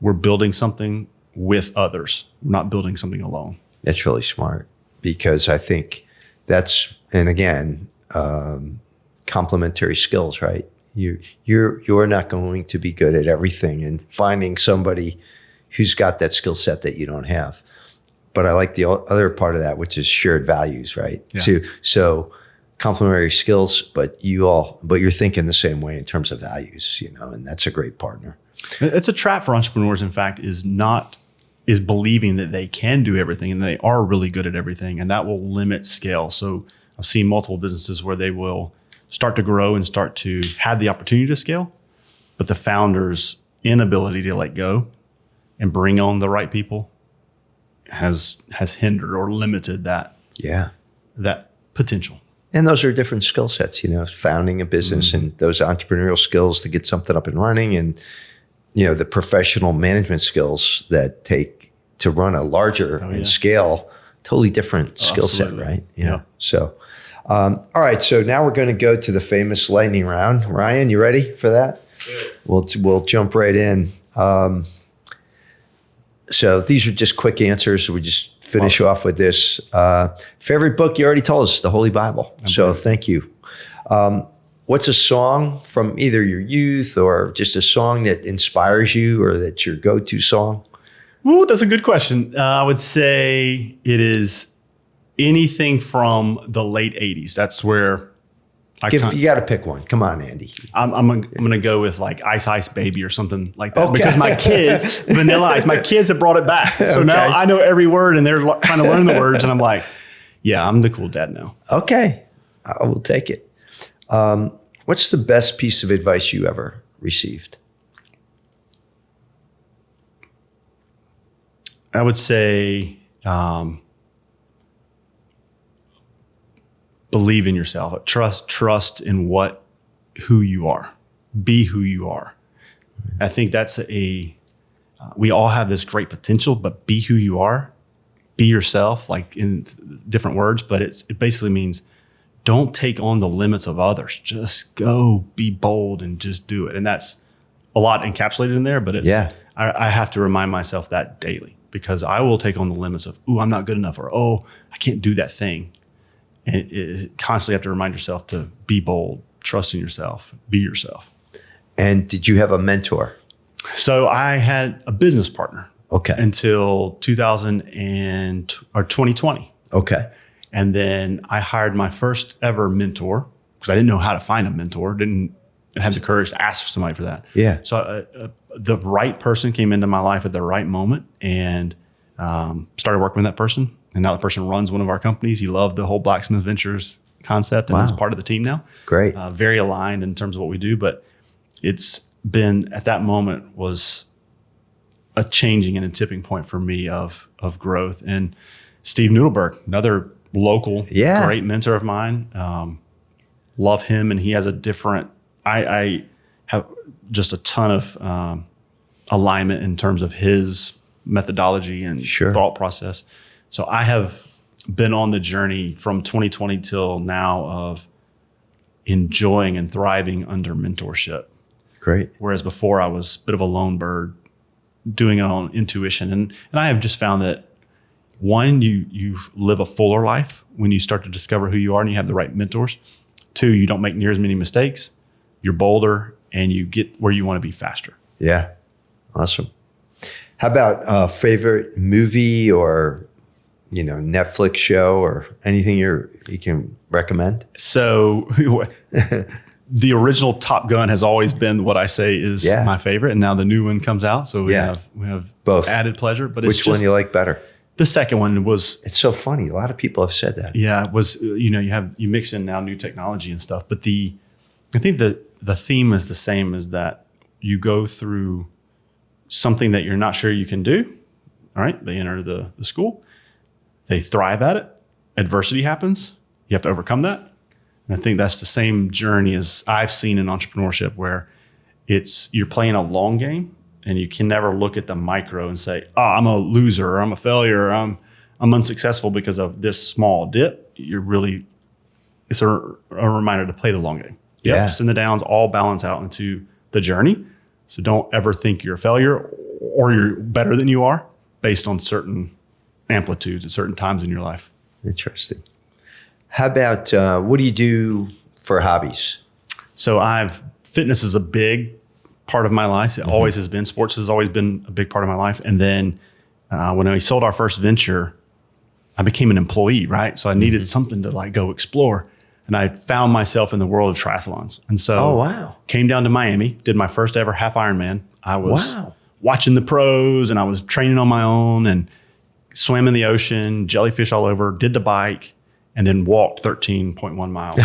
we're building something with others. We're not building something alone. That's really smart, because I think and again, complementary skills, right? You're not going to be good at everything, and finding somebody who's got that skill set that you don't have. But I like the other part of that, which is shared values, right? Yeah. So complementary skills, but you're thinking the same way in terms of values, and that's a great partner. It's a trap for entrepreneurs, in fact, is believing that they can do everything and they are really good at everything, and that will limit scale. So I've seen multiple businesses where they will start to grow and start to have the opportunity to scale, but the founder's inability to let go and bring on the right people has hindered or limited that potential. And those are different skill sets, founding a business and those entrepreneurial skills to get something up and running, and the professional management skills that take to run a larger and scale, totally different skill set, right? Yeah. So, all right. So now we're going to go to the famous lightning round. Ryan, you ready for that? Good. We'll jump right in. So these are just quick answers. We just finish off with this. Favorite book? You already told us, the Holy Bible. So thank you. What's a song from either your youth or just a song that inspires you or that's your go-to song? Ooh, that's a good question. I would say it is anything from the late 80s. That's where you got to pick one. Come on, Andy. I'm going to go with like Ice Ice Baby or something like that. Okay. Because my kids, Vanilla Ice, my kids have brought it back. So now Okay. I know every word and they're trying to learn the words. And I'm like, yeah, I'm the cool dad now. Okay. I will take it. What's the best piece of advice you ever received? I would say believe in yourself. Trust in who you are. Be who you are. I think that's we all have this great potential, but be who you are. Be yourself, like in different words, but it basically means don't take on the limits of others. Just go, be bold, and just do it. And that's a lot encapsulated in there, but I have to remind myself that daily, because I will take on the limits of, I'm not good enough, or, I can't do that thing. And it constantly have to remind yourself to be bold, trust in yourself, be yourself. And did you have a mentor? So I had a business partner. Okay. Until 2020. Okay. And then I hired my first ever mentor because I didn't know how to find a mentor. Didn't have the courage to ask somebody for that. Yeah. So the right person came into my life at the right moment, and started working with that person. And now the person runs one of our companies. He loved the whole Blacksmith Ventures concept and is part of the team now. Great. Very aligned in terms of what we do. But it's been, at that moment, was a changing and a tipping point for me of growth. And Steve Noodleberg, another local great mentor of mine. Love him, and he has a different, I have just a ton of alignment in terms of his methodology and thought process. So I have been on the journey from 2020 till now of enjoying and thriving under mentorship. Great. Whereas before I was a bit of a lone bird doing it on intuition. And I have just found that, one, you live a fuller life when you start to discover who you are and you have the right mentors. Two, you don't make near as many mistakes. You're bolder and you get where you want to be faster. Yeah. Awesome. How about favorite movie or, Netflix show or anything you can recommend? So the original Top Gun has always been what I say is my favorite. And now the new one comes out. So we have both added pleasure, but which one you like better? The second one was, it's so funny. A lot of people have said that. Yeah, it was, you mix in now new technology and stuff, but I think the theme is the same, is that you go through something that you're not sure you can do. All right. They enter the school, they thrive at it. Adversity happens. You have to overcome that. And I think that's the same journey as I've seen in entrepreneurship, where you're playing a long game. And you can never look at the micro and say, I'm a loser, or I'm a failure, or I'm unsuccessful because of this small dip. It's a reminder to play the long game. The ups and the downs all balance out into the journey. So don't ever think you're a failure or you're better than you are based on certain amplitudes at certain times in your life. Interesting. How about what do you do for hobbies? So fitness is a big part of my life. It always has been. Sports has always been a big part of my life. And then when we sold our first venture, I became an employee, right? So I needed something to like go explore. And I found myself in the world of triathlons. And so came down to Miami, did my first ever half Ironman. I was watching the pros and I was training on my own and swam in the ocean, jellyfish all over, did the bike, and then walked 13.1 miles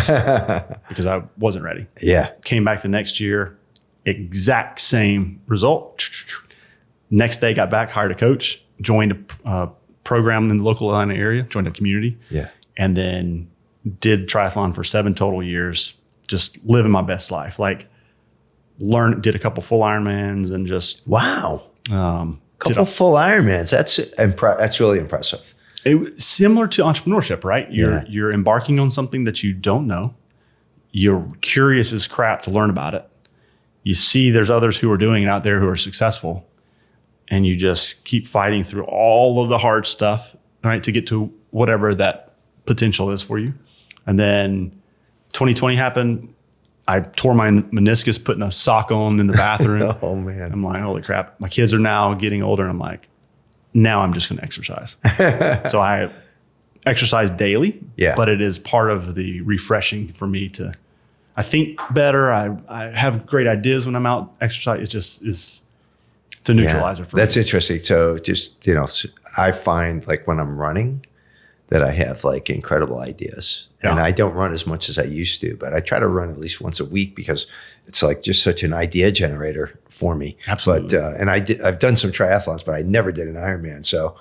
because I wasn't ready. Yeah. Came back the next year, exact same result. Next day, got back, hired a coach, joined a program in the local Atlanta area, joined a community. Yeah. And then did triathlon for 7 total years, just living my best life. Like did a couple full Ironmans and just. Wow. Couple full Ironmans. That's really impressive. It was similar to entrepreneurship, right? You're embarking on something that you don't know. You're curious as crap to learn about it. You see there's others who are doing it out there who are successful. And you just keep fighting through all of the hard stuff, right, to get to whatever that potential is for you. And then 2020 happened. I tore my meniscus putting a sock on in the bathroom. Oh, man. I'm like, holy crap. My kids are now getting older. And I'm like, now I'm just going to exercise. So I exercise daily, but it is part of the refreshing for me to, I think better. I have great ideas when I'm out exercising. It's a neutralizer for me. That's interesting. So just, I find like when I'm running that I have like incredible ideas. And I don't run as much as I used to, but I try to run at least once a week because it's like just such an idea generator for me. Absolutely. But, and I've done some triathlons, but I never did an Ironman. So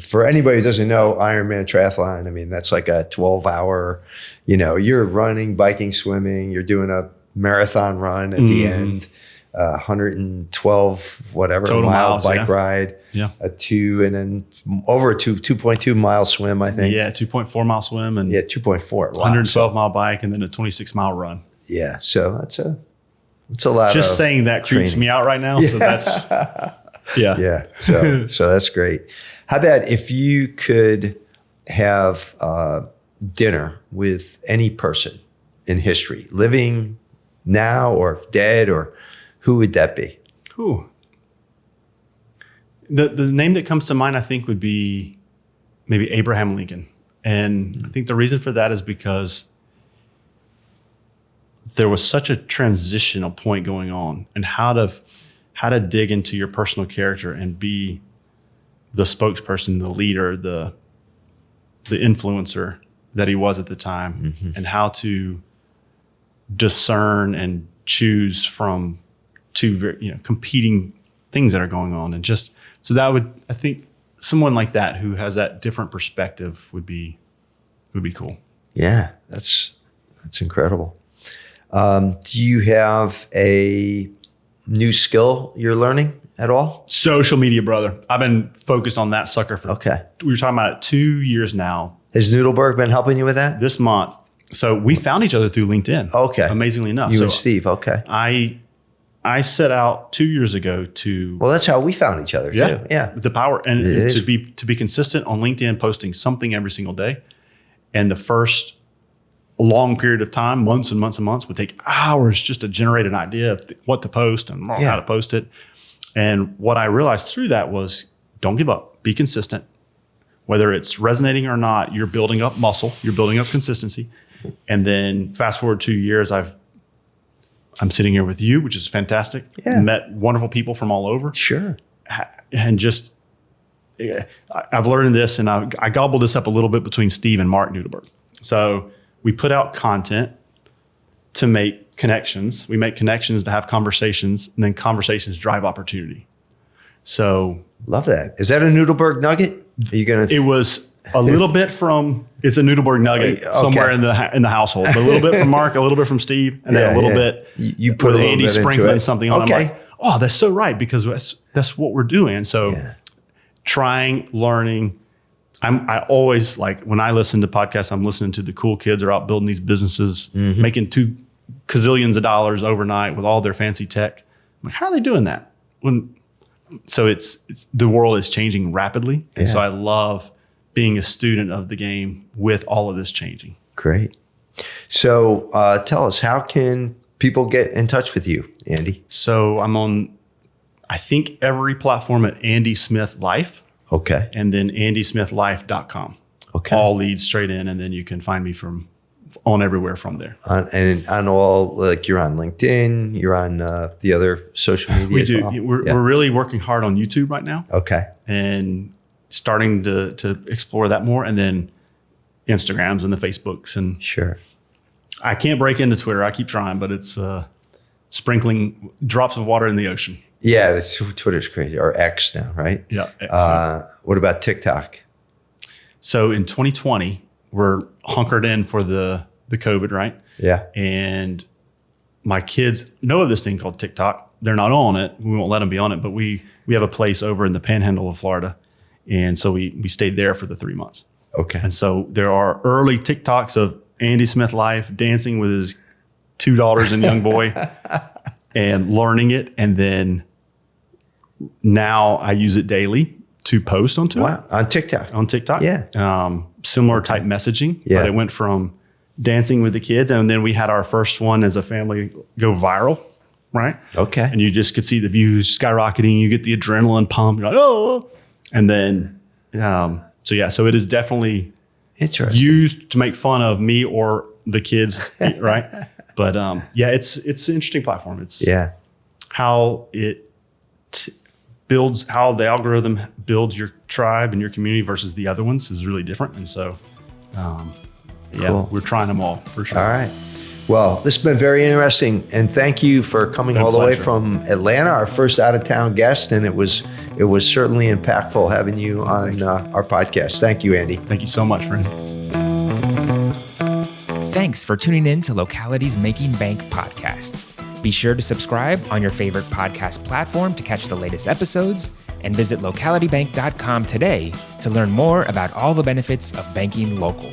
for anybody who doesn't know Ironman triathlon, I mean, that's like a 12-hour, you're running, biking, swimming, you're doing a marathon run at the end. 112 whatever total mile miles, bike ride, a 2 and then over a 2.2 mile swim, I think. Yeah, 2.4 mile swim and 2.4. Wow. 112 mile bike and then a 26 mile run. Yeah, so that's a lot. Just saying that creeps me out right now. So that's yeah. So that's great. How about if you could have dinner with any person in history, living now or dead, or who would that be? Ooh. The name that comes to mind, I think, would be maybe Abraham Lincoln. And I think the reason for that is because there was such a transitional point going on, and how to dig into your personal character and be the spokesperson, the leader, the influencer that he was at the time, and how to discern and choose from two competing things that are going on. And just so that I think someone like that who has that different perspective would be cool. Yeah, that's incredible. Do you have a new skill you're learning at all? Social media, brother. I've been focused on that sucker for we were talking about it 2 years now. Has Noodleberg been helping you with that? This month. So we found each other through LinkedIn. Okay. Amazingly enough. You and Steve. Okay. I set out 2 years ago to. Well, that's how we found each other too. Yeah. The power and to be consistent on LinkedIn, posting something every single day. And the first long period of time, months and months and months, would take hours just to generate an idea of what to post and how to post it. And what I realized through that was, don't give up. Be consistent. Whether it's resonating or not, you're building up muscle. You're building up consistency. And then fast forward 2 years, I'm sitting here with you, which is fantastic. Yeah. Met wonderful people from all over. Sure. And just, I've learned this, and I gobbled this up a little bit between Steve and Mark Noodleberg. So we put out content to make connections. We make connections to have conversations, and then conversations drive opportunity. So love that. Is that a Noodleberg nugget? Are you gonna? It was a little bit from. It's a Noodleberg nugget somewhere in the household, but a little bit from Mark, a little bit from Steve, and then a little bit. You put Andy sprinkling something on. I'm like, oh, that's so right, because that's what we're doing. And so, trying, learning. I always like when I listen to podcasts, I'm listening to the cool kids are out building these businesses, making $2 gazillions of dollars overnight with all their fancy tech. I'm like, how are they doing that? So it's the world is changing rapidly, and so I love being a student of the game with all of this changing. Great. So tell us, how can people get in touch with you, Andy? So I'm on, I think, every platform at Andy Smith Life. Okay. And then andysmithlife.com. Okay. All leads straight in, and then you can find me on everywhere from there. And on all, like, you're on LinkedIn, you're on the other social media. We as do. well? We're really working hard on YouTube right now. Okay. And starting to explore that more, and then Instagrams and the Facebooks. And Sure. I can't break into Twitter. I keep trying, but it's sprinkling drops of water in the ocean. Yeah, Twitter's crazy, or X now, right? Yeah. What about TikTok? So in 2020, we're hunkered in for the COVID, right? Yeah. And my kids know of this thing called TikTok. They're not on it. We won't let them be on it, but we have a place over in the panhandle of Florida. And so we stayed there for the 3 months. Okay. And so there are early TikToks of Andy Smith Life dancing with his 2 daughters and young boy and learning it. And then now I use it daily to post onto it. Wow. On TikTok? Yeah. Similar type messaging. Yeah. But it went from dancing with the kids. And then we had our first one as a family go viral, right? Okay. And you just could see the views skyrocketing. You get the adrenaline pump. You're like, oh. And then, so it is definitely Interesting. used to make fun of me or the kids, right? But it's an interesting platform. It's how it builds, how the algorithm builds your tribe and your community versus the other ones is really different. And so, Cool. we're trying them all for sure. All right. Well, this has been very interesting, and thank you for coming all the way from Atlanta, our first out-of-town guest, and it was certainly impactful having you on our podcast. Thank you, Andy. Thank you so much, friend. Thanks for tuning in to Locality's Making Bank podcast. Be sure to subscribe on your favorite podcast platform to catch the latest episodes, and visit localitybank.com today to learn more about all the benefits of banking local.